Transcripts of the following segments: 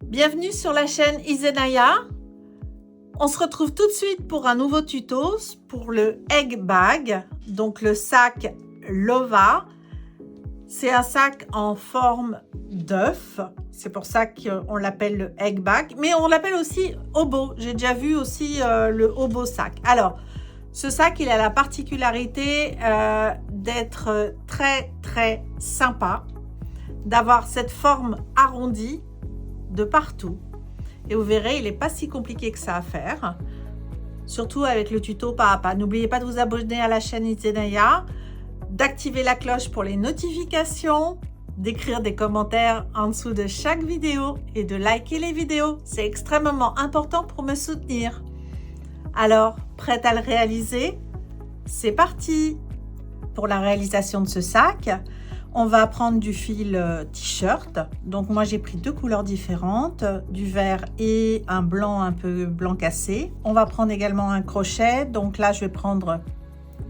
Bienvenue sur la chaîne Izenaya. On se retrouve tout de suite pour un nouveau tuto pour le egg bag, donc le sac Lova. C'est un sac en forme d'œuf, c'est pour ça qu'on l'appelle le egg bag, mais on l'appelle aussi hobo. J'ai déjà vu aussi le hobo sac. Alors, ce sac, il a la particularité d'être très sympa, d'avoir cette forme arrondie de partout. Et vous verrez, il n'est pas si compliqué que ça à faire, surtout avec le tuto pas à pas. N'oubliez pas de vous abonner à la chaîne Izenaya, d'activer la cloche pour les notifications, d'écrire des commentaires en dessous de chaque vidéo et de liker les vidéos. C'est extrêmement important pour me soutenir. Alors, prête à le réaliser? C'est parti! Pour la réalisation de ce sac, on va prendre du fil t-shirt. Donc moi j'ai pris deux couleurs différentes, du vert et un blanc un peu blanc cassé. On va prendre également un crochet. Donc là je vais prendre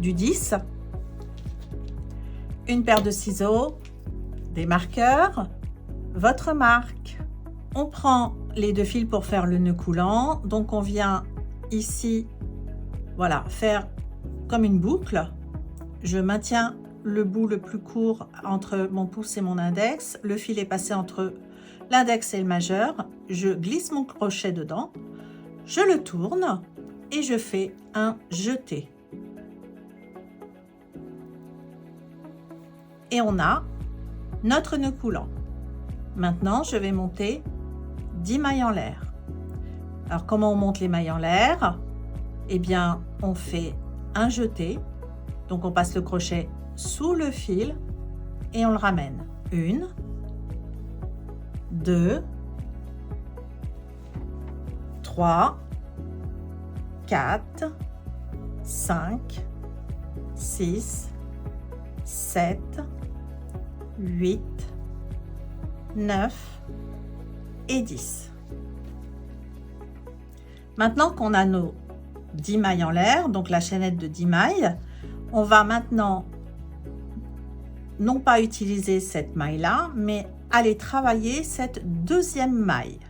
du 10, une paire de ciseaux, des marqueurs, votre marque. On prend les deux fils pour faire le nœud coulant. Donc on vient ici, voilà, faire comme une boucle. Je maintiens le bout le plus court entre mon pouce et mon index. Le fil est passé entre l'index et le majeur. Je glisse mon crochet dedans, je le tourne et je fais un jeté. Et on a notre nœud coulant. Maintenant, je vais monter 10 mailles en l'air. Alors, comment on monte les mailles en l'air? Eh bien, on fait un jeté. Donc, on passe le crochet sous le fil et on le ramène. 1, 2, 3, 4, 5, 6, 7, 8, 9 et 10. Maintenant qu'on a nos 10 mailles en l'air, donc la chaînette de 10 mailles, on va maintenant non pas utiliser cette maille là, mais aller travailler cette deuxième maille.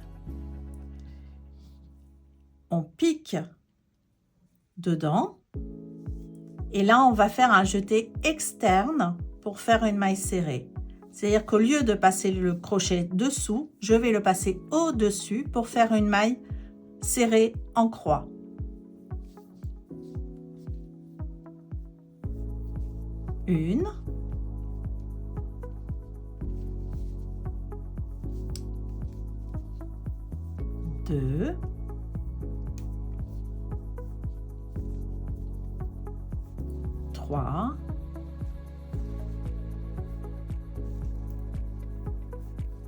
On pique dedans et là on va faire un jeté externe pour faire une maille serrée. C'est-à-dire qu'au lieu de passer le crochet dessous, je vais le passer au-dessus pour faire une maille serrée en croix. Une, 2, 3,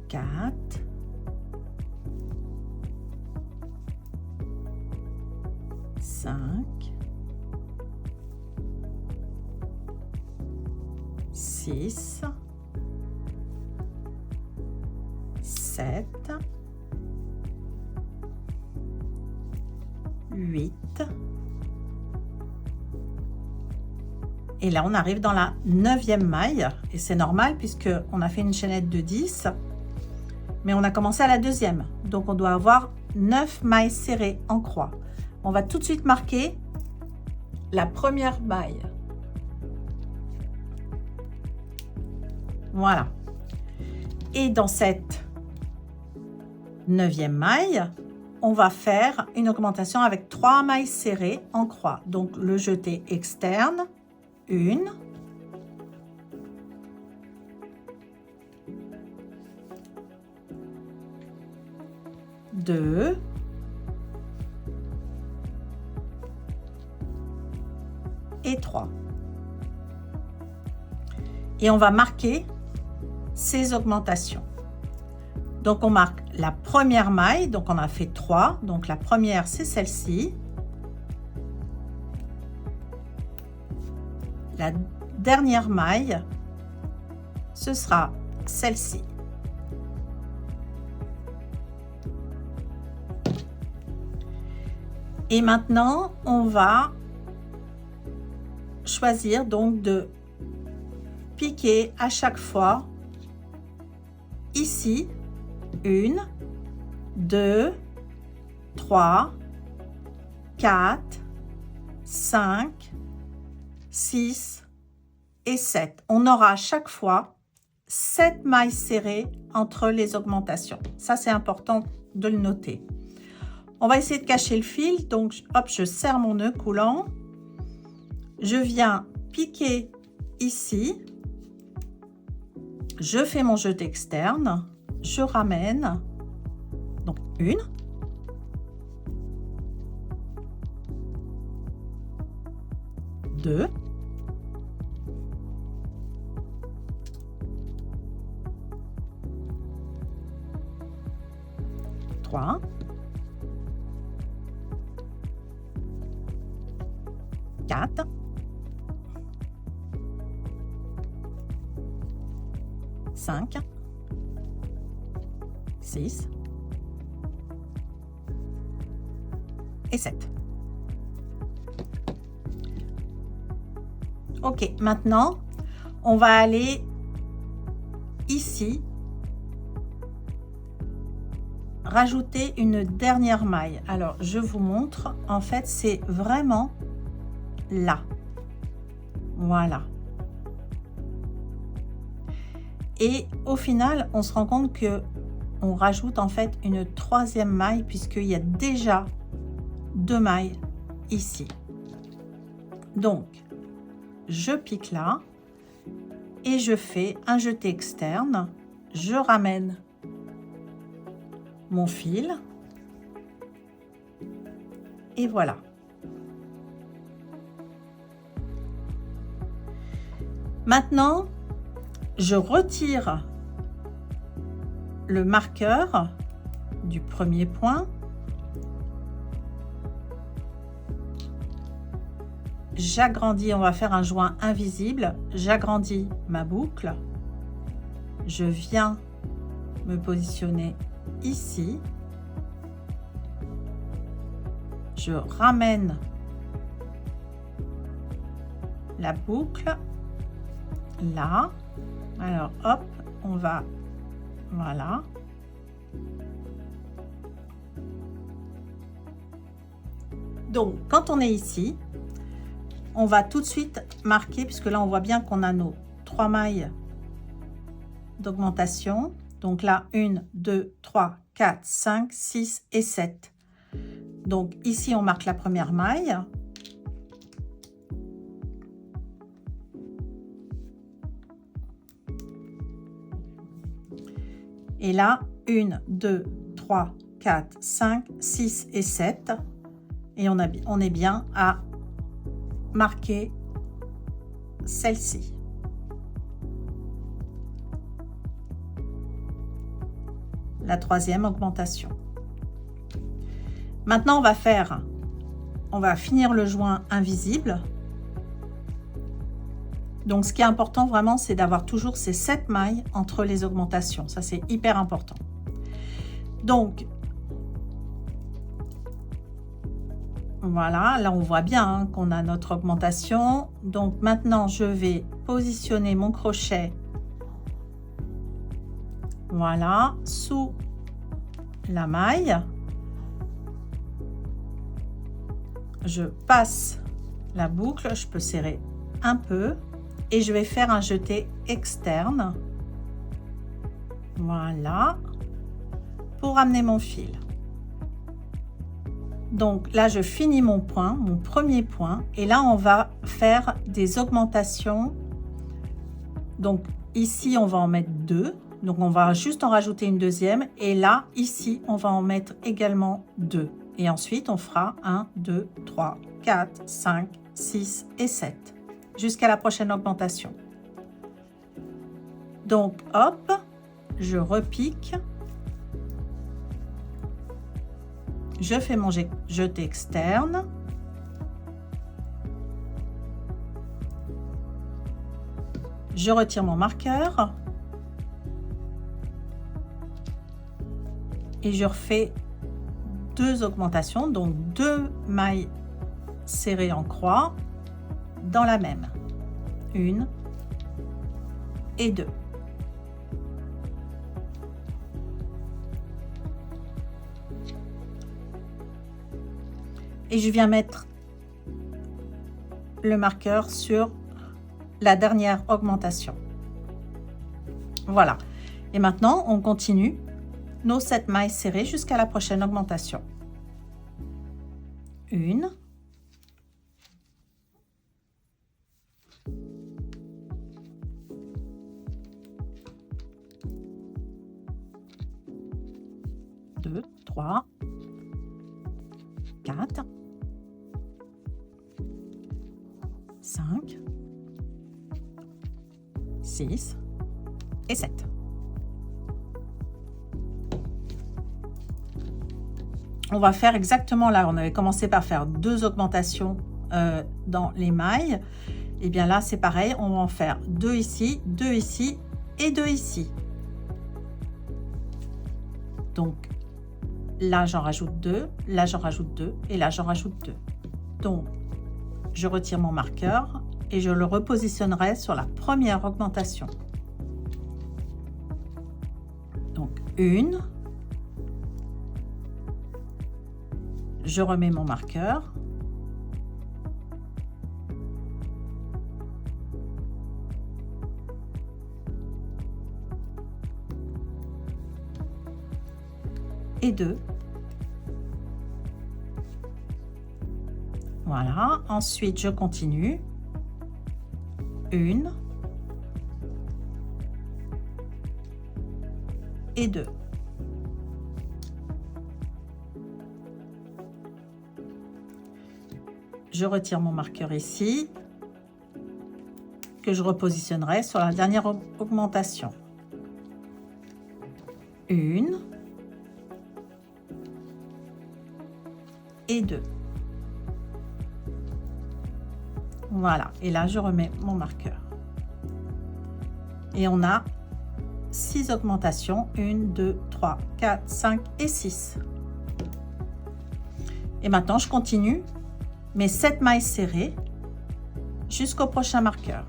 4, 5, 6, 7, 8. Et là, on arrive dans la 9e maille. Et c'est normal puisque on a fait une chaînette de 10. Mais on a commencé à la 2e. Donc, on doit avoir 9 mailles serrées en croix. On va tout de suite marquer la première maille. Voilà. Et dans cette 9e maille, on va faire une augmentation avec 3 mailles serrées en croix. Donc, le jeté externe, 1, 2, 3. Et on va marquer ces augmentations. Donc, on marque la première maille. Donc, on a fait 3. Donc, la première, c'est celle-ci. La dernière maille, ce sera celle-ci. Et maintenant, on va choisir donc de piquer à chaque fois ici 1, 2, 3, 4, 5, 6 et 7. On aura à chaque fois 7 mailles serrées entre les augmentations. Ça, c'est important de le noter. On va essayer de cacher le fil. Donc, hop, je serre mon nœud coulant. Je viens piquer ici. Je fais mon jeté externe. Je ramène. Donc, 1. 2. 3. 4. 5. 6. Et 7. Ok, maintenant, on va aller ici, rajouter une dernière maille. Alors, je vous montre. En fait, c'est vraiment là. Voilà. Et au final, on se rend compte que on rajoute en fait une troisième maille puisqu'il y a déjà 2 mailles ici. Donc, je pique là et je fais un jeté externe. Je ramène mon fil et voilà. Maintenant, je retire le marqueur du premier point. J'agrandis, on va faire un joint invisible. J'agrandis ma boucle. Je viens me positionner ici. Je ramène la boucle là. Alors hop, on va, voilà. Donc quand on est ici, on va tout de suite marquer, puisque là on voit bien qu'on a nos 3 mailles d'augmentation. Donc là 1, 2, 3, 4, 5, 6 et 7. Donc ici on marque la première maille. Et là 1, 2, 3, 4, 5, 6 et 7. Et on est bien à marquer celle-ci. La troisième augmentation. Maintenant, on va finir le joint invisible. Donc, ce qui est important vraiment, c'est d'avoir toujours ces 7 mailles entre les augmentations. Ça, c'est hyper important. Donc, voilà, là on voit bien qu'on a notre augmentation. Donc maintenant je vais positionner mon crochet, voilà, sous la maille. Je passe la boucle, je peux serrer un peu et je vais faire un jeté externe, voilà, pour amener mon fil. Donc là, je finis mon point, mon premier point. Et là, on va faire des augmentations. Donc ici, on va en mettre 2. Donc on va juste en rajouter une deuxième. Et là, ici, on va en mettre également 2. Et ensuite, on fera 1, 2, 3, 4, 5, 6 et 7. Jusqu'à la prochaine augmentation. Donc, hop, je repique. Je fais mon jeté externe. Je retire mon marqueur. Et je refais 2 augmentations, donc 2 mailles serrées en croix dans la même. 1 et 2. et je viens mettre le marqueur sur la dernière augmentation. Voilà. Et maintenant, on continue nos 7 mailles serrées jusqu'à la prochaine augmentation. 1, 2, 3, 4, 5, 6 et 7. On va faire exactement là, on avait commencé par faire 2 augmentations dans les mailles. Et bien là, c'est pareil, on va en faire 2 ici, 2 ici et 2 ici. Donc là, j'en rajoute 2, là, j'en rajoute 2 et là, j'en rajoute 2. Donc, je retire mon marqueur et je le repositionnerai sur la première augmentation. Donc, 1. Je remets mon marqueur. Et 2. Voilà. Ensuite, je continue. 1. Et 2. Je retire mon marqueur ici, que je repositionnerai sur la dernière augmentation. 1 et 2. Voilà, et là je remets mon marqueur. Et on a 6 augmentations, 1, 2, 3, 4, 5 et 6. Et maintenant je continue mes 7 mailles serrées jusqu'au prochain marqueur.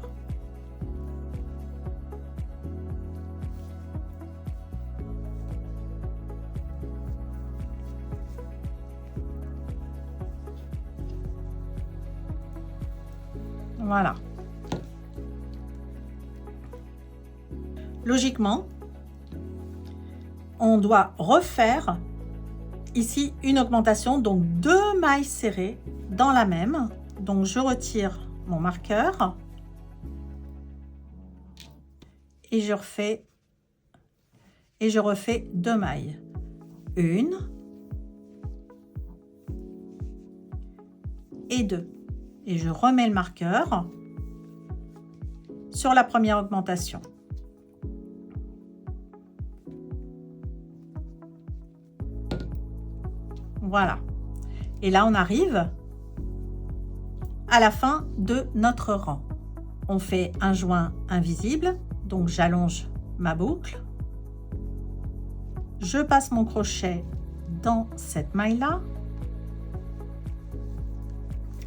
Voilà. Logiquement, on doit refaire ici une augmentation, donc 2 mailles serrées dans la même. Donc je retire mon marqueur et je refais 2 mailles. 1 et 2. Et je remets le marqueur sur la première augmentation. Voilà. Et là, on arrive à la fin de notre rang. On fait un joint invisible, donc j'allonge ma boucle. Je passe mon crochet dans cette maille-là.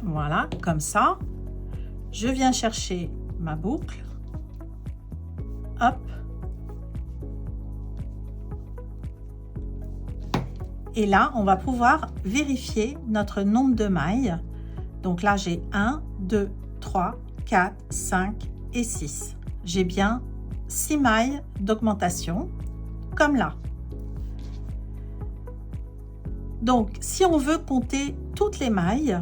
Voilà, comme ça. Je viens chercher ma boucle. Hop. Et là, on va pouvoir vérifier notre nombre de mailles. Donc là, j'ai 1, 2, 3, 4, 5 et 6. J'ai bien 6 mailles d'augmentation, comme là. Donc, si on veut compter toutes les mailles,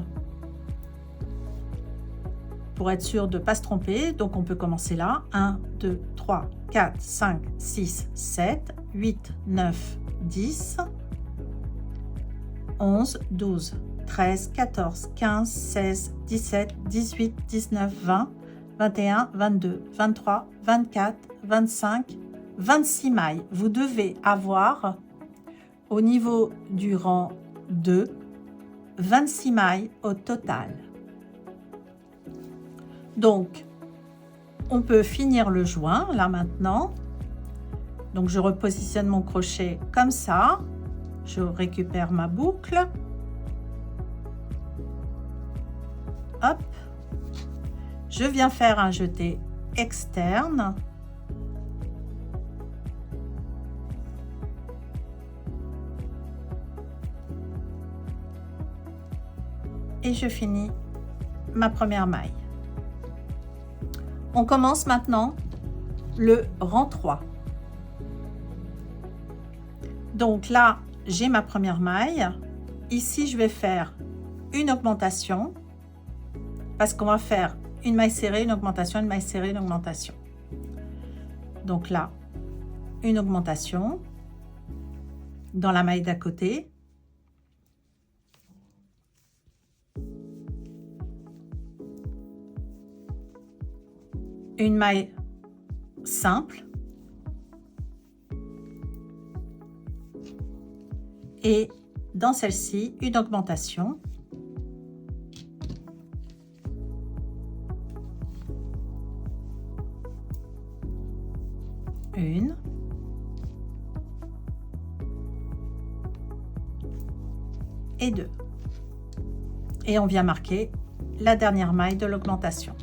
pour être sûr de ne pas se tromper, donc on peut commencer là. 1, 2, 3, 4, 5, 6, 7, 8, 9, 10, 11, 12, 13, 14, 15, 16, 17, 18, 19, 20, 21, 22, 23, 24, 25, 26 mailles. Vous devez avoir au niveau du rang 2, 26 mailles au total. Donc, on peut finir le joint là maintenant. Donc, je repositionne mon crochet comme ça. Je récupère ma boucle. Hop. Je viens faire un jeté externe. et je finis ma première maille. On commence maintenant le rang 3. Donc là, j'ai ma première maille. Ici, je vais faire une augmentation parce qu'on va faire une maille serrée, une augmentation, une maille serrée, une augmentation. Donc là, une augmentation dans la maille d'à côté. Une maille simple. Et dans celle-ci, une augmentation. Une. Et deux. Et on vient marquer la dernière maille de l'augmentation.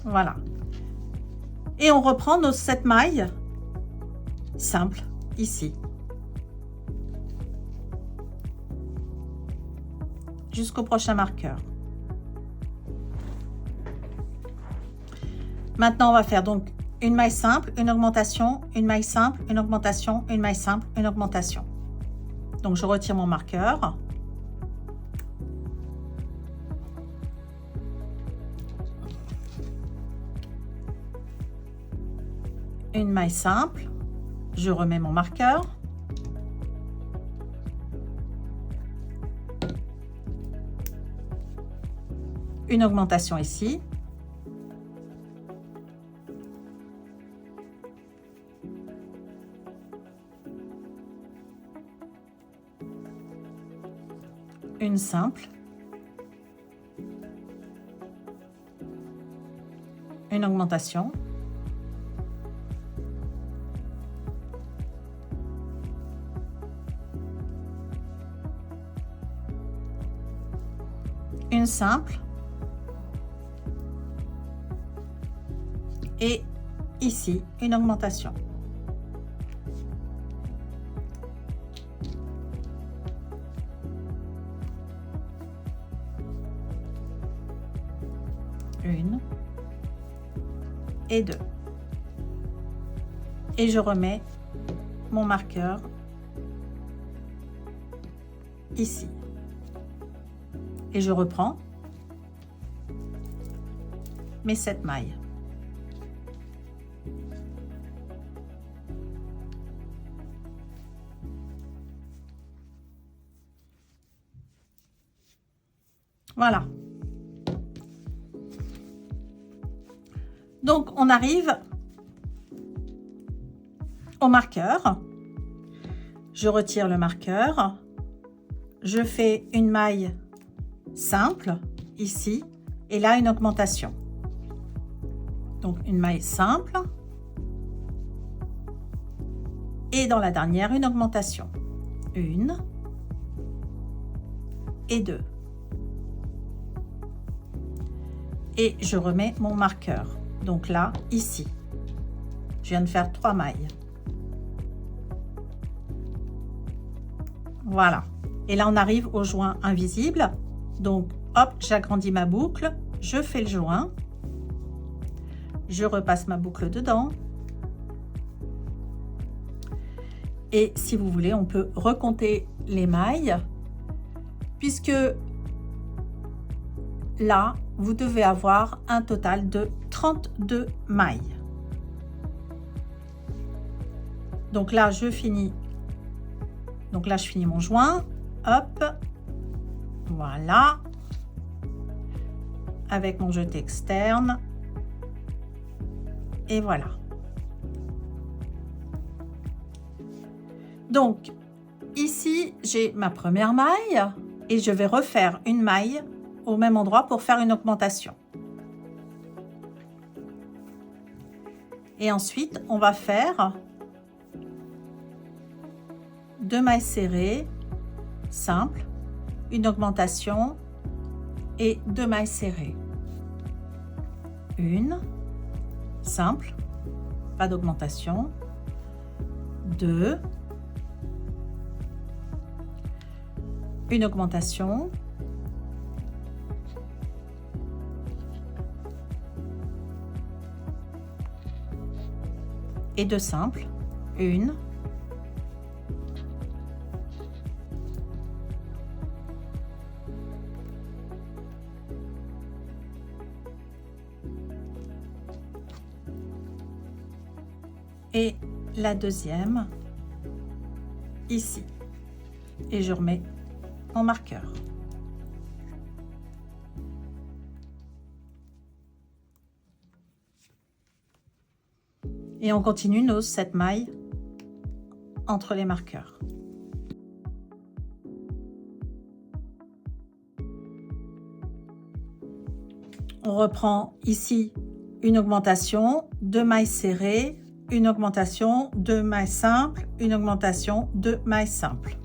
Voilà. Et on reprend nos 7 mailles simples ici. Jusqu'au prochain marqueur. Maintenant, on va faire donc une maille simple, une augmentation, une maille simple, une augmentation, une maille simple, une augmentation. Donc, je retire mon marqueur. Une maille simple, je remets mon marqueur. Une augmentation ici. Une simple. Une augmentation. Une simple. Et ici, une augmentation. Une et deux. Et je remets mon marqueur ici. Et je reprends mes 7 mailles. Voilà. Donc, on arrive au marqueur. Je retire le marqueur. Je fais une maille simple ici et là une augmentation. Donc une maille simple et dans la dernière une augmentation. Une et deux. Et je remets mon marqueur. Donc là, ici, je viens de faire 3 mailles. Voilà. Et là, on arrive au joint invisible. Donc, hop, j'agrandis ma boucle, je fais le joint, je repasse ma boucle dedans. Et si vous voulez, on peut recompter les mailles, puisque là, vous devez avoir un total de 32 mailles. Donc là, je finis. Donc là, je finis mon joint. Hop. Voilà. Avec mon jeté externe. Et voilà. Donc, ici, j'ai ma première maille et je vais refaire une maille au même endroit pour faire une augmentation. Et ensuite, on va faire 2 mailles serrées, simples, une augmentation et 2 mailles serrées. Une, simple, pas d'augmentation. 2, une augmentation, et 2 simples, 1, et la deuxième ici, et je remets mon marqueur. Et on continue nos 7 mailles entre les marqueurs. On reprend ici une augmentation, 2 mailles serrées, une augmentation, 2 mailles simples, une augmentation, 2 mailles simples.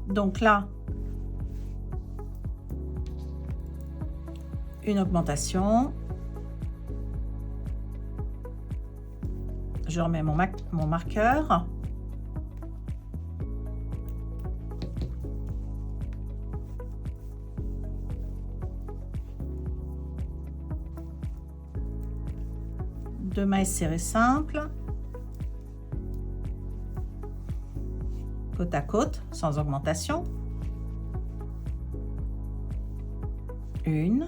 Donc là, une augmentation, je remets mon marqueur, deux mailles serrées simples, côte à côte, sans augmentation, une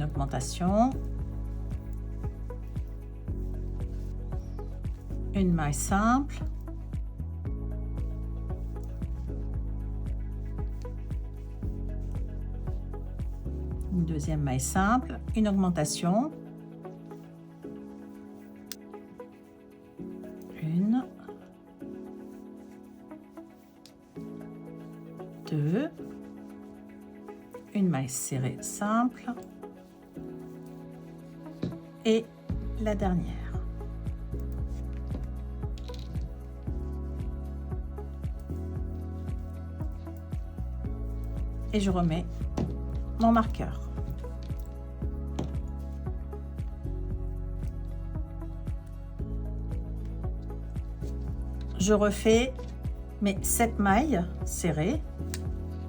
augmentation, une maille simple, une deuxième maille simple, une augmentation, une, deux, une maille serrée simple, et la dernière. Et je remets mon marqueur. Je refais mes 7 mailles serrées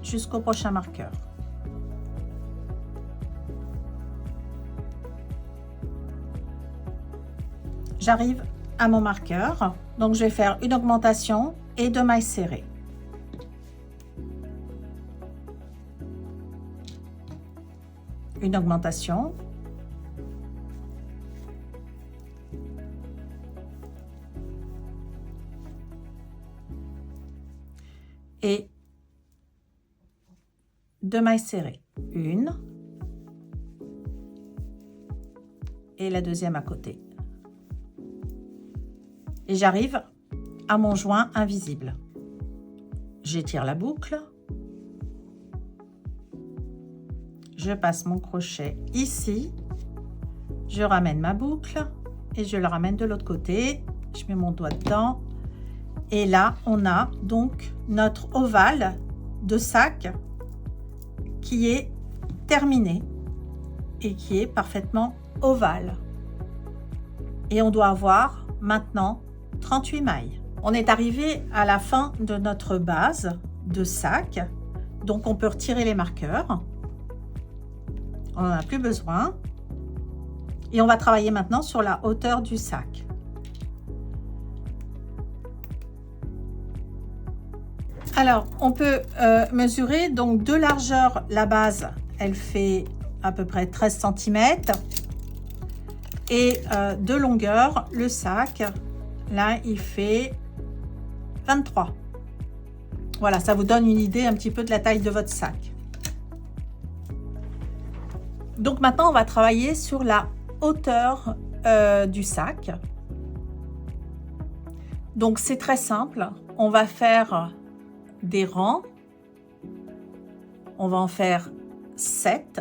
jusqu'au prochain marqueur. J'arrive à mon marqueur, donc je vais faire une augmentation et 2 mailles serrées. Une augmentation, et 2 mailles serrées, une et la deuxième à côté. Et j'arrive à mon joint invisible. J'étire la boucle. Je passe mon crochet ici. Je ramène ma boucle et je le ramène de l'autre côté. Je mets mon doigt dedans. Et là, on a donc notre ovale de sac qui est terminé et qui est parfaitement ovale. Et on doit avoir maintenant 38 mailles. On est arrivé à la fin de notre base de sac, donc on peut retirer les marqueurs. On n'en a plus besoin. Et on va travailler maintenant sur la hauteur du sac. Alors, on peut mesurer donc de largeur, la base, elle fait à peu près 13 cm. Et de longueur, le sac, là, il fait 23. Voilà, ça vous donne une idée un petit peu de la taille de votre sac. Donc maintenant, on va travailler sur la hauteur du sac. Donc c'est très simple. On va faire des rangs. On va en faire 7.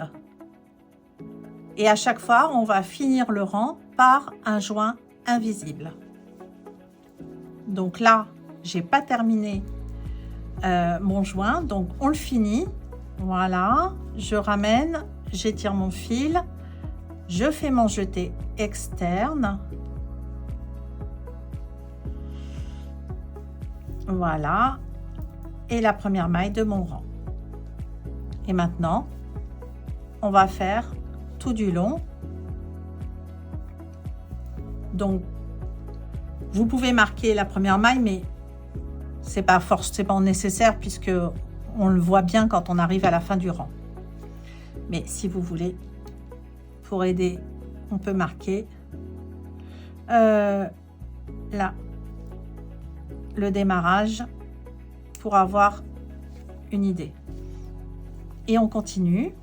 Et à chaque fois, on va finir le rang par un joint invisible. Donc là, j'ai pas terminé mon joint, donc on le finit. Voilà, je ramène, j'étire mon fil, je fais mon jeté externe. Voilà. Et la première maille de mon rang. Et maintenant, on va faire tout du long. Donc, vous pouvez marquer la première maille, mais c'est pas forcément nécessaire puisque on le voit bien quand on arrive à la fin du rang. Mais si vous voulez, pour aider, on peut marquer là le démarrage pour avoir une idée. Et on continue.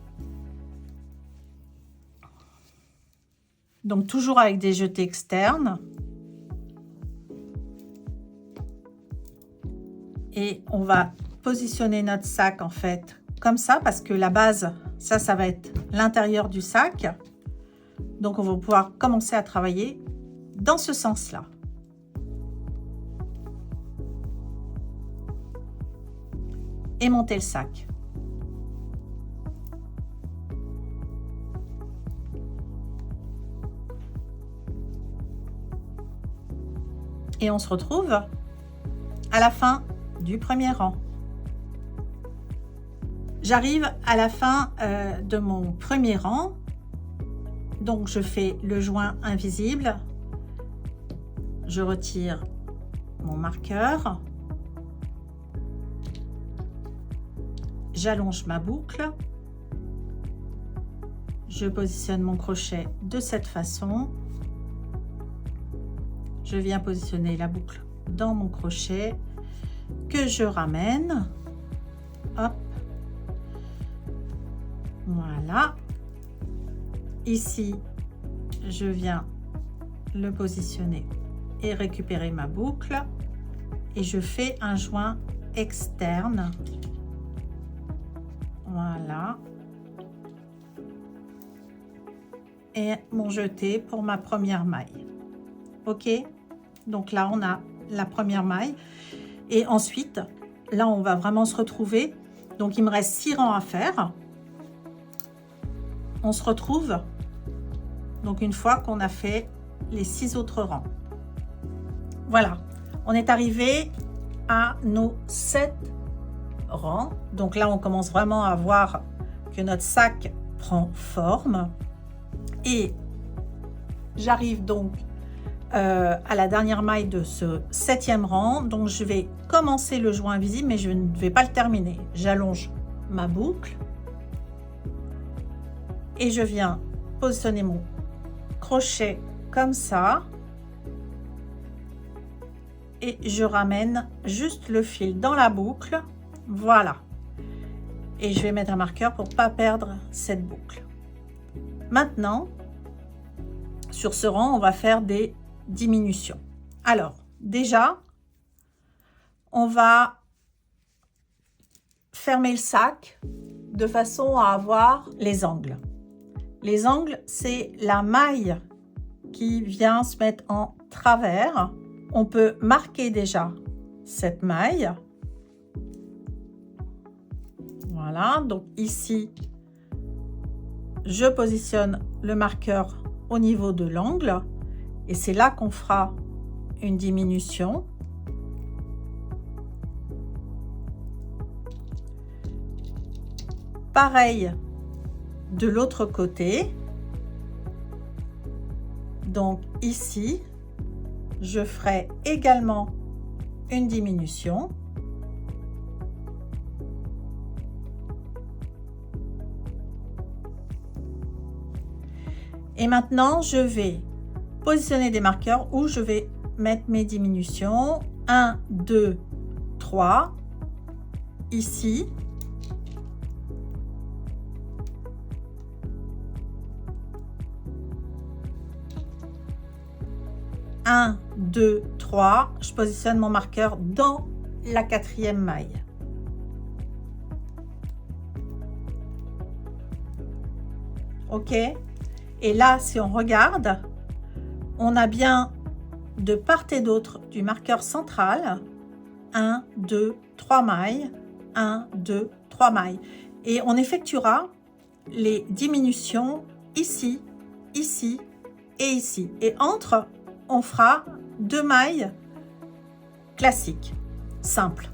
Donc toujours avec des jetés externes. Et on va positionner notre sac en fait comme ça parce que la base, ça va être l'intérieur du sac. Donc on va pouvoir commencer à travailler dans ce sens-là. Et monter le sac. Et on se retrouve à la fin du premier rang. J'arrive à la fin de mon premier rang. Donc je fais le joint invisible. Je retire mon marqueur. J'allonge ma boucle. Je positionne mon crochet de cette façon. Je viens positionner la boucle dans mon crochet que je ramène. Hop. Voilà. Ici, je viens le positionner et récupérer ma boucle. Et je fais un joint externe. Voilà. Et mon jeté pour ma première maille. Ok? Donc là, on a la première maille. Et ensuite, là, on va vraiment se retrouver. Donc, il me reste 6 rangs à faire. On se retrouve. Donc, une fois qu'on a fait les 6 autres rangs. Voilà. On est arrivé à nos 7 rangs. Donc là, on commence vraiment à voir que notre sac prend forme. Et j'arrive donc à la dernière maille de ce 7e rang. Donc je vais commencer le joint invisible, mais je ne vais pas le terminer. J'allonge ma boucle et je viens positionner mon crochet comme ça. Et je ramène juste le fil dans la boucle. Voilà. Et je vais mettre un marqueur pour ne pas perdre cette boucle. Maintenant, sur ce rang, on va faire des diminutions. Alors, déjà, on va fermer le sac de façon à avoir les angles. Les angles, c'est la maille qui vient se mettre en travers. On peut marquer déjà cette maille. Voilà, donc ici, je positionne le marqueur au niveau de l'angle et c'est là qu'on fera une diminution. Pareil de l'autre côté. Donc ici, je ferai également une diminution. Et maintenant, je vais positionner des marqueurs où je vais mettre mes diminutions. 1, 2, 3. Ici. Un, 2, 3. Je positionne mon marqueur dans la 4e maille. OK? Et là, si on regarde, on a bien de part et d'autre du marqueur central 1, 2, 3 mailles, 1, 2, 3 mailles. Et on effectuera les diminutions ici, ici et ici. Et entre, on fera 2 mailles classiques, simples.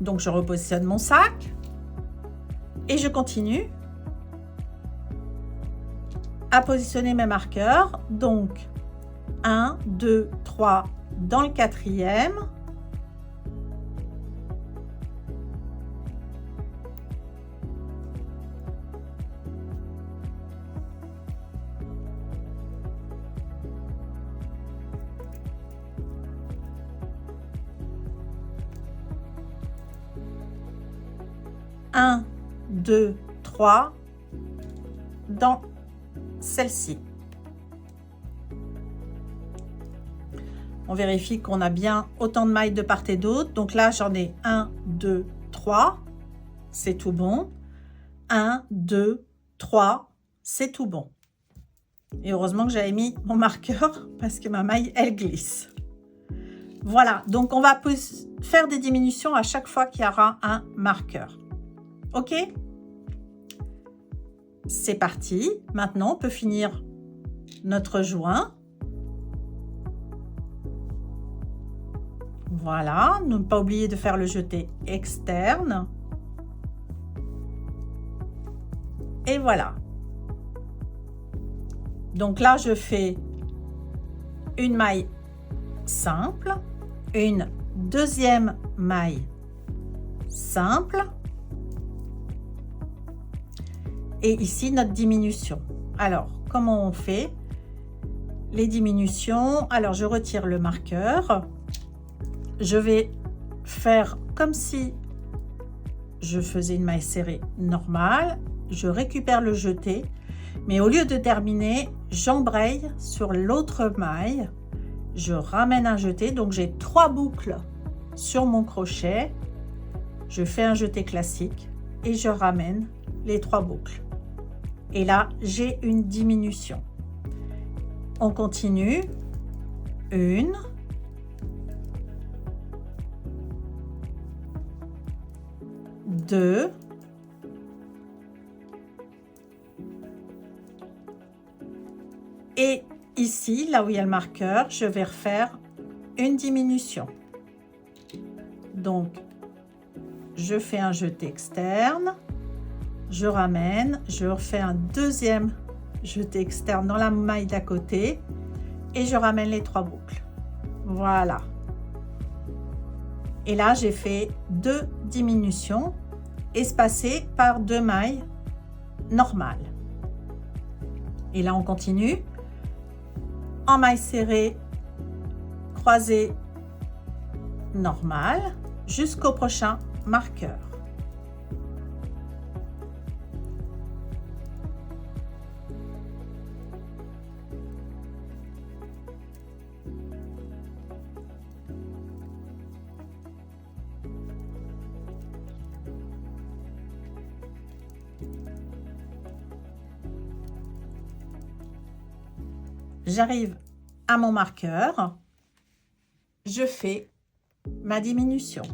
Donc, je repositionne mon sac et je continue à positionner mes marqueurs. Donc, 1, 2, 3 dans le 4e. Un, 2, 3 dans celle-ci. On vérifie qu'on a bien autant de mailles de part et d'autre. Donc là, j'en ai 1, 2, 3. C'est tout bon. 1, 2, 3. C'est tout bon. Et heureusement que j'avais mis mon marqueur parce que ma maille, elle glisse. Voilà. Donc, on va faire des diminutions à chaque fois qu'il y aura un marqueur. OK? C'est parti. Maintenant, on peut finir notre joint. Voilà. Ne pas oublier de faire le jeté externe. Et voilà. Donc là, je fais une maille simple, une deuxième maille simple. Et ici, notre diminution. Alors, comment on fait les diminutions? Alors, je retire le marqueur. Je vais faire comme si je faisais une maille serrée normale. Je récupère le jeté. Mais au lieu de terminer, j'embraye sur l'autre maille. Je ramène un jeté. Donc, j'ai 3 boucles sur mon crochet. Je fais un jeté classique et je ramène les 3 boucles. Et là, j'ai une diminution. On continue. 1, 2, et ici, là où il y a le marqueur, je vais refaire une diminution. Donc, je fais un jeté externe. Je ramène, je refais un deuxième jeté externe dans la maille d'à côté et je ramène les 3 boucles. Voilà. Et là, j'ai fait 2 diminutions espacées par 2 mailles normales. Et là, on continue en maille serrée, croisée normale jusqu'au prochain marqueur. J'arrive à mon marqueur, je fais ma diminution.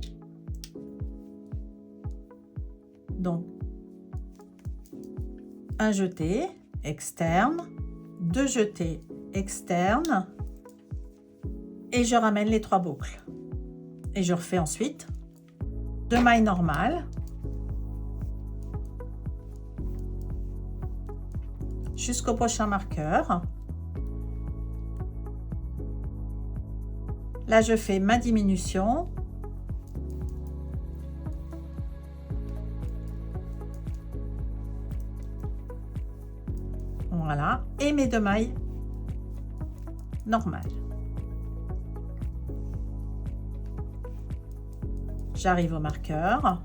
Donc, un jeté externe, 2 jetés externes et je ramène les 3 boucles. Et je refais ensuite 2 mailles normales jusqu'au prochain marqueur. Là, je fais ma diminution. Voilà. Et mes 2 mailles normales. J'arrive au marqueur.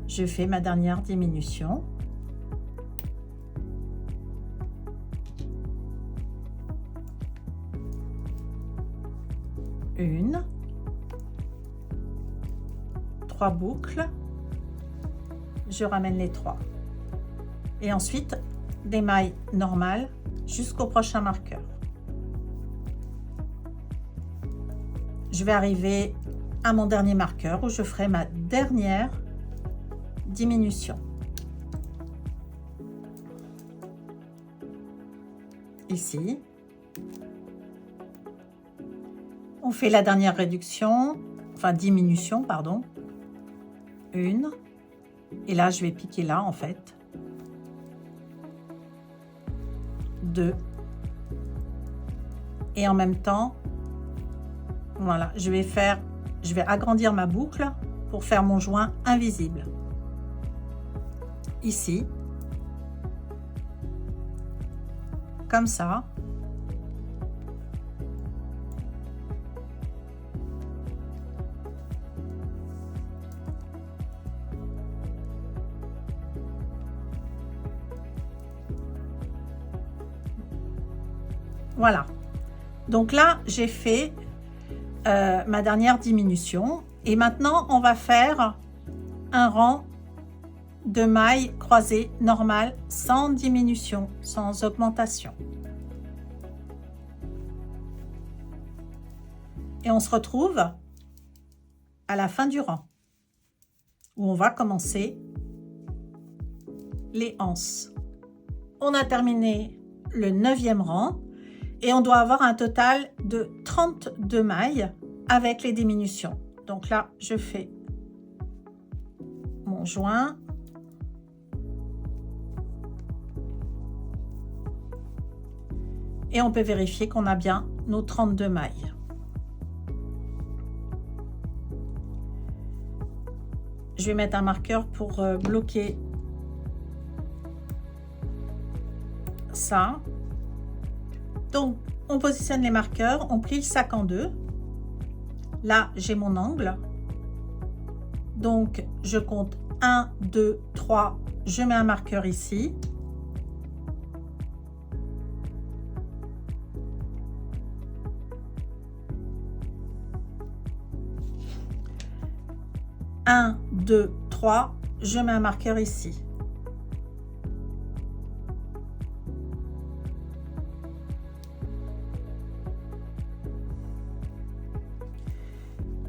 Je fais ma dernière diminution. Une, 3 boucles, je ramène les 3 et ensuite des mailles normales jusqu'au prochain marqueur. Je vais arriver à mon dernier marqueur où je ferai ma dernière diminution. Ici. On fait la dernière réduction, enfin diminution, pardon. Une. Et là, je vais piquer là, en fait. 2. Et en même temps, voilà, je vais agrandir ma boucle pour faire mon joint invisible. Ici. Comme ça. Voilà. Donc là, j'ai fait ma dernière diminution. Et maintenant, on va faire un rang de mailles croisées normales sans diminution, sans augmentation. Et on se retrouve à la fin du rang où on va commencer les anses. On a terminé le 9e rang et on doit avoir un total de 32 mailles avec les diminutions. Donc là, je fais mon joint. Et on peut vérifier qu'on a bien nos 32 mailles. Je vais mettre un marqueur pour bloquer ça. Donc, on positionne les marqueurs, on plie le sac en deux. Là, j'ai mon angle. Donc, je compte 1, 2, 3. Je mets un marqueur ici. Un, 2, 3. Je mets un marqueur ici.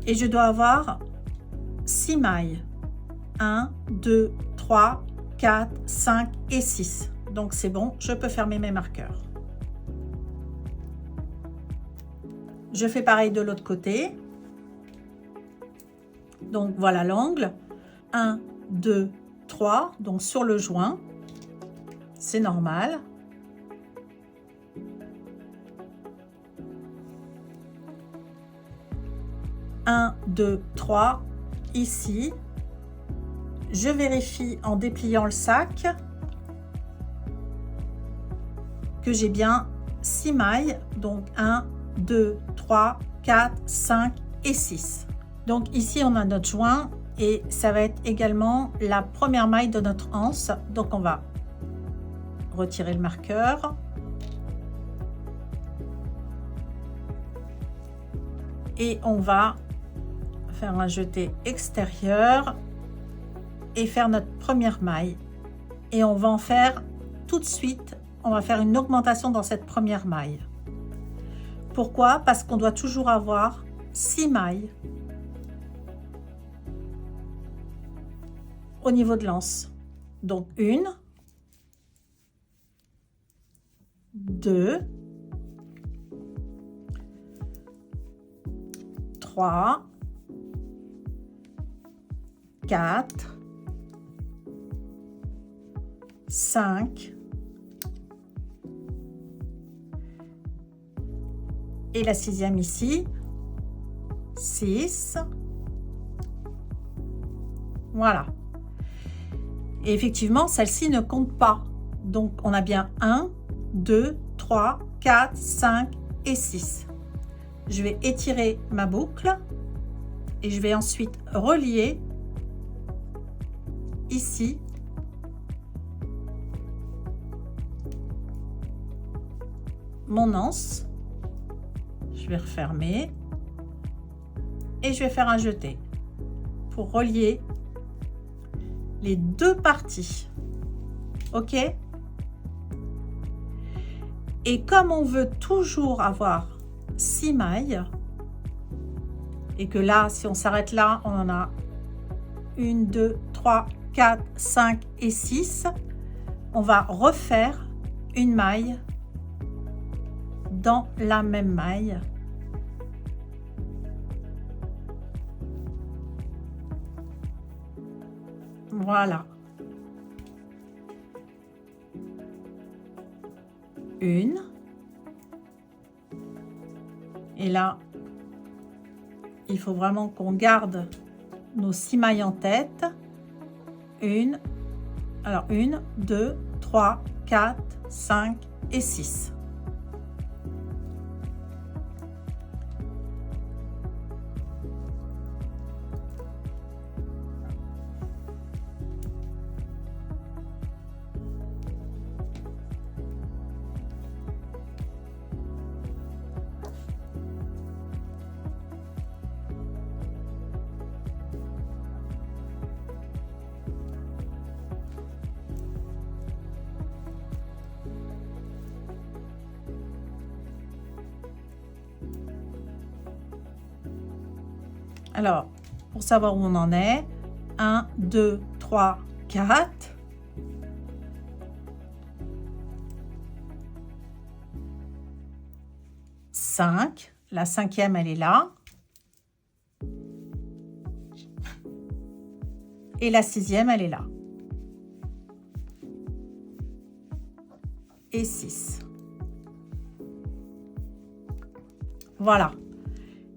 Et je dois avoir 6 mailles. 1, 2, 3, 4, 5 et 6. Donc c'est bon, je peux fermer mes marqueurs. Je fais pareil de l'autre côté. Donc voilà l'angle. 1, 2, 3. Donc sur le joint, c'est normal. Un, 2, 3, ici. Je vérifie en dépliant le sac que j'ai bien 6 mailles. Donc 1, 2, 3, 4, 5 et 6. Donc ici, on a notre joint et ça va être également la première maille de notre anse. Donc on va retirer le marqueur. Et on va faire un jeté extérieur et faire notre première maille. Et on va en faire tout de suite, on va faire une augmentation dans cette première maille. Pourquoi? Parce qu'on doit toujours avoir 6 mailles au niveau de l'anse. Donc 1, 2, 3, 4, 5 et la 6e ici, 6. Voilà. Et effectivement, celle-ci ne compte pas. Donc, on a bien 1, 2, 3, 4, 5 et 6. Je vais étirer ma boucle et je vais ensuite relier ici mon anse. Je vais refermer et je vais faire un jeté pour relier les deux parties. OK? Et comme on veut toujours avoir 6 mailles et que là, si on s'arrête là, on en a 1, 2, 3, 4, 5 et 6, on va refaire une maille dans la même maille. Voilà. Une. Et là, il faut vraiment qu'on garde nos 6 mailles en tête. Une. Alors, 1, 2, 3, 4, 5 et 6. Alors, pour savoir où on en est, 1, 2, 3, 4. La 5e, elle est là. Et la 6e, elle est là. Et 6. Voilà.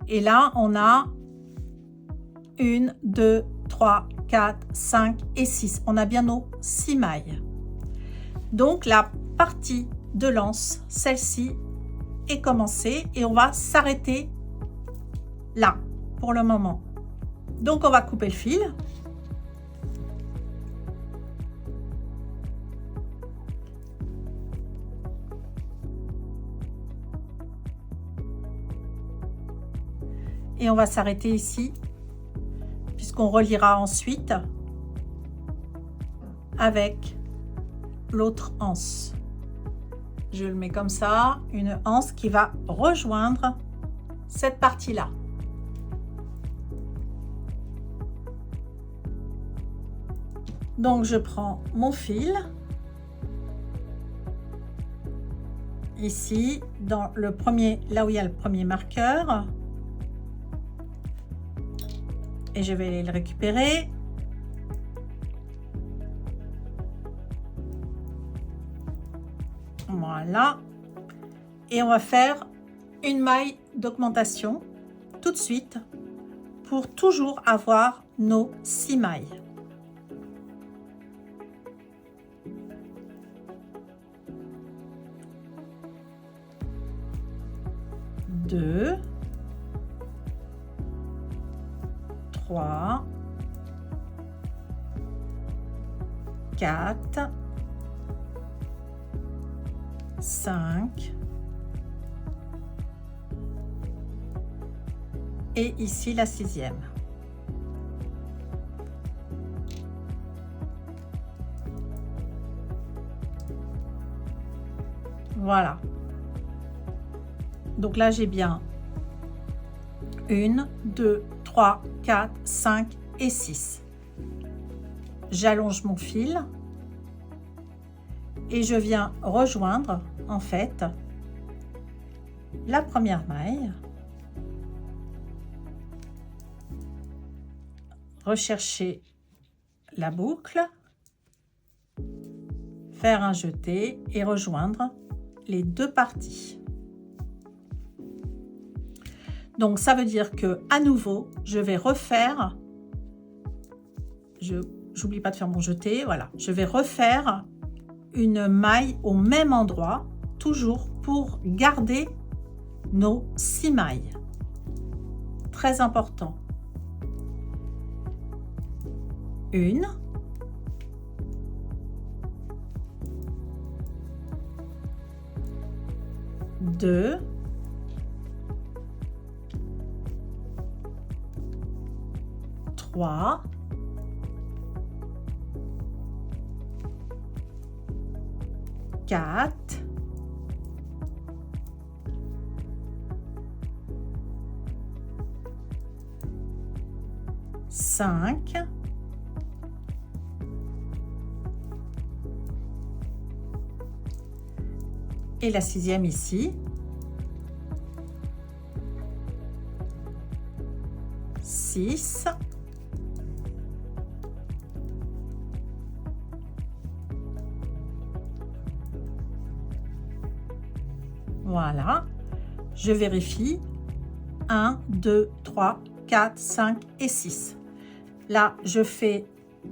Et là, on a 1, 2, 3, 4, 5 et 6. On a bien nos 6 mailles. Donc, la partie de l'anse, celle-ci, est commencée et on va s'arrêter là pour le moment. Donc, on va couper le fil. Et on va s'arrêter ici, puisqu'on reliera ensuite avec l'autre anse. Je le mets comme ça, une anse qui va rejoindre cette partie-là. Donc, je prends mon fil, ici, dans le premier, là où il y a le premier marqueur, et je vais le récupérer. Voilà. Et on va faire une maille d'augmentation tout de suite pour toujours avoir nos 6 mailles. Deux. 3, 4, 5 et ici la 6e. Voilà. Donc là, j'ai bien 1, 2, 3, 4, 5 et 6. J'allonge mon fil et je viens rejoindre en fait la première maille, rechercher la boucle, faire un jeté et rejoindre les deux parties. Donc ça veut dire que à nouveau je vais refaire, j'oublie pas de faire mon jeté, voilà, je vais refaire une maille au même endroit, toujours pour garder nos 6 mailles. Très important. 1, 2, 3, 4, 5 et la 6e ici. 6. Voilà, je vérifie. 1, 2, 3, 4, 5 et 6. Là,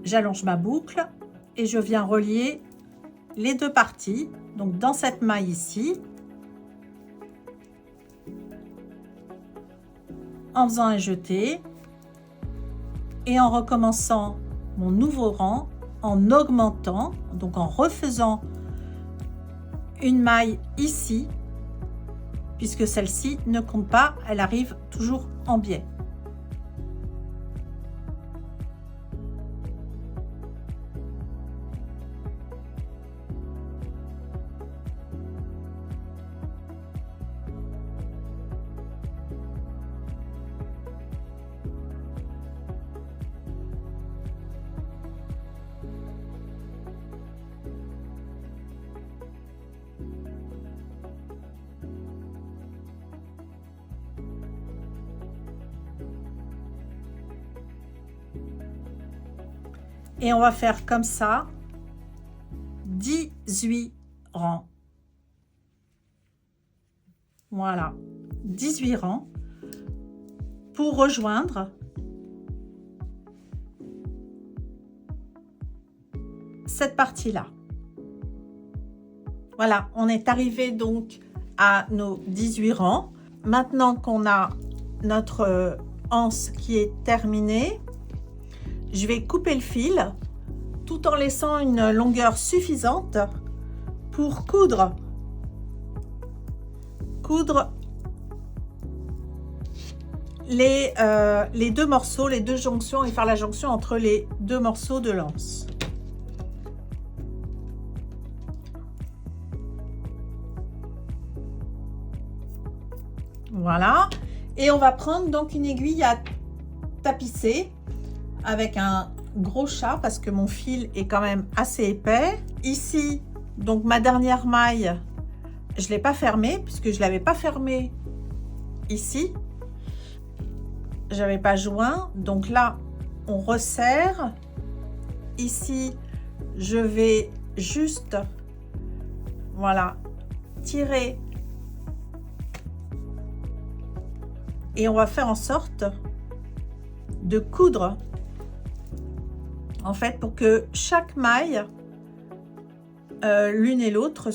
j'allonge ma boucle et je viens relier les deux parties. Donc, dans cette maille ici, en faisant un jeté et en recommençant mon nouveau rang, en augmentant, donc en refaisant une maille ici, puisque celle-ci ne compte pas, elle arrive toujours en biais. Et on va faire comme ça 18 rangs. Voilà, 18 rangs pour rejoindre cette partie-là. Voilà, on est arrivé donc à nos 18 rangs. Maintenant qu'on a notre anse qui est terminée, je vais couper le fil tout en laissant une longueur suffisante pour coudre les deux morceaux, les deux jonctions et faire la jonction entre les deux morceaux de l'anse. Voilà, et on va prendre donc une aiguille à tapisser avec un gros chat parce que mon fil est quand même assez épais. Ici, donc ma dernière maille, je ne l'ai pas fermée puisque je ne l'avais pas fermée ici. J'avais pas joint, donc là on resserre. Ici, je vais juste, voilà, tirer et on va faire en sorte de coudre en fait pour que chaque maille l'une et l'autre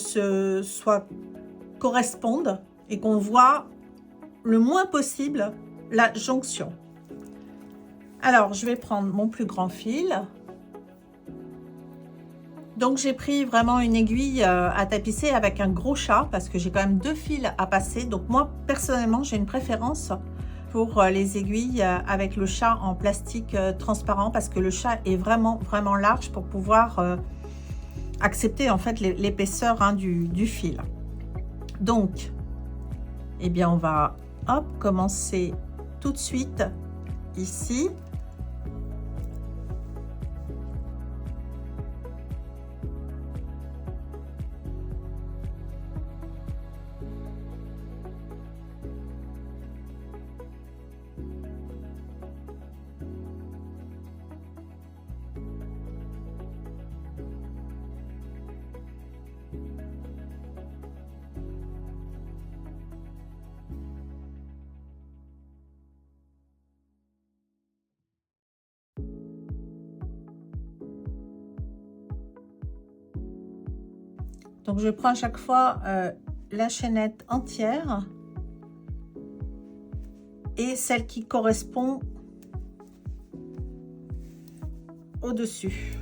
correspondent et qu'on voit le moins possible la jonction. Alors je vais prendre mon plus grand fil. Donc j'ai pris vraiment une aiguille à tapisser avec un gros chat parce que j'ai quand même deux fils à passer. Donc moi personnellement j'ai une préférence pour les aiguilles avec le chat en plastique transparent parce que le chat est vraiment large pour pouvoir accepter en fait l'épaisseur hein, du fil. Donc eh bien on va hop commencer tout de suite ici. Donc je prends à chaque fois la chaînette entière et celle qui correspond au-dessus.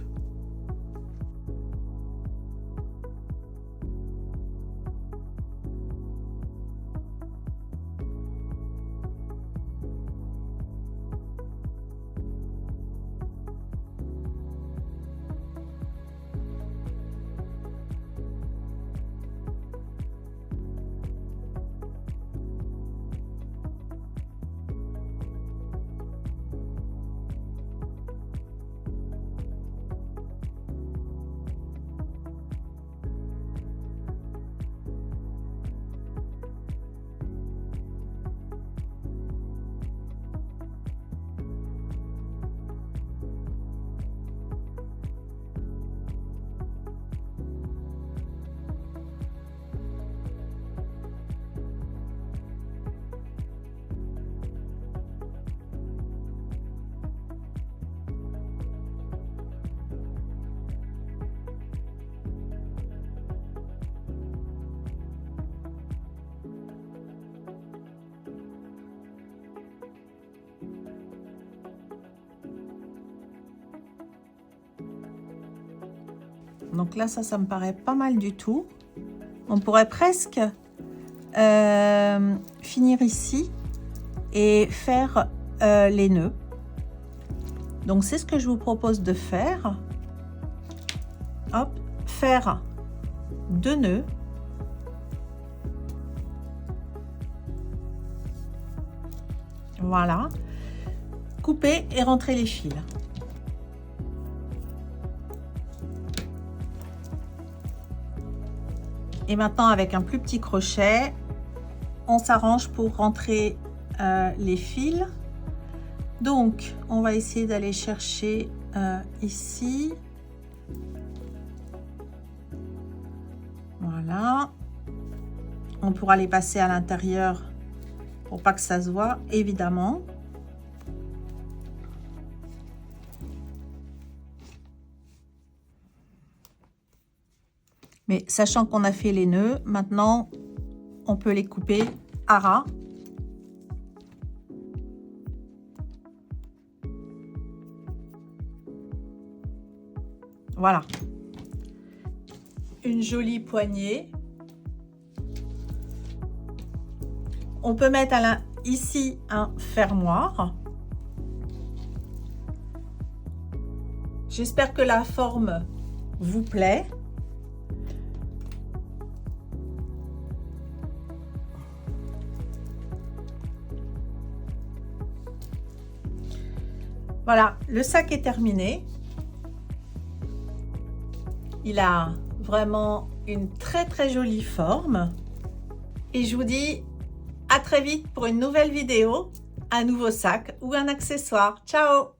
Donc là, ça me paraît pas mal du tout. On pourrait presque finir ici et faire les nœuds. Donc c'est ce que je vous propose de faire. Hop, faire 2 nœuds. Voilà. Couper et rentrer les fils. Et maintenant, avec un plus petit crochet, on s'arrange pour rentrer les fils. Donc, on va essayer d'aller chercher ici. Voilà. On pourra les passer à l'intérieur pour pas que ça se voit, évidemment. Mais sachant qu'on a fait les nœuds, maintenant, on peut les couper à ras. Voilà. Une jolie poignée. On peut mettre ici un fermoir. J'espère que la forme vous plaît. Voilà, le sac est terminé. Il a vraiment une très jolie forme. Et je vous dis à très vite pour une nouvelle vidéo, un nouveau sac ou un accessoire. Ciao!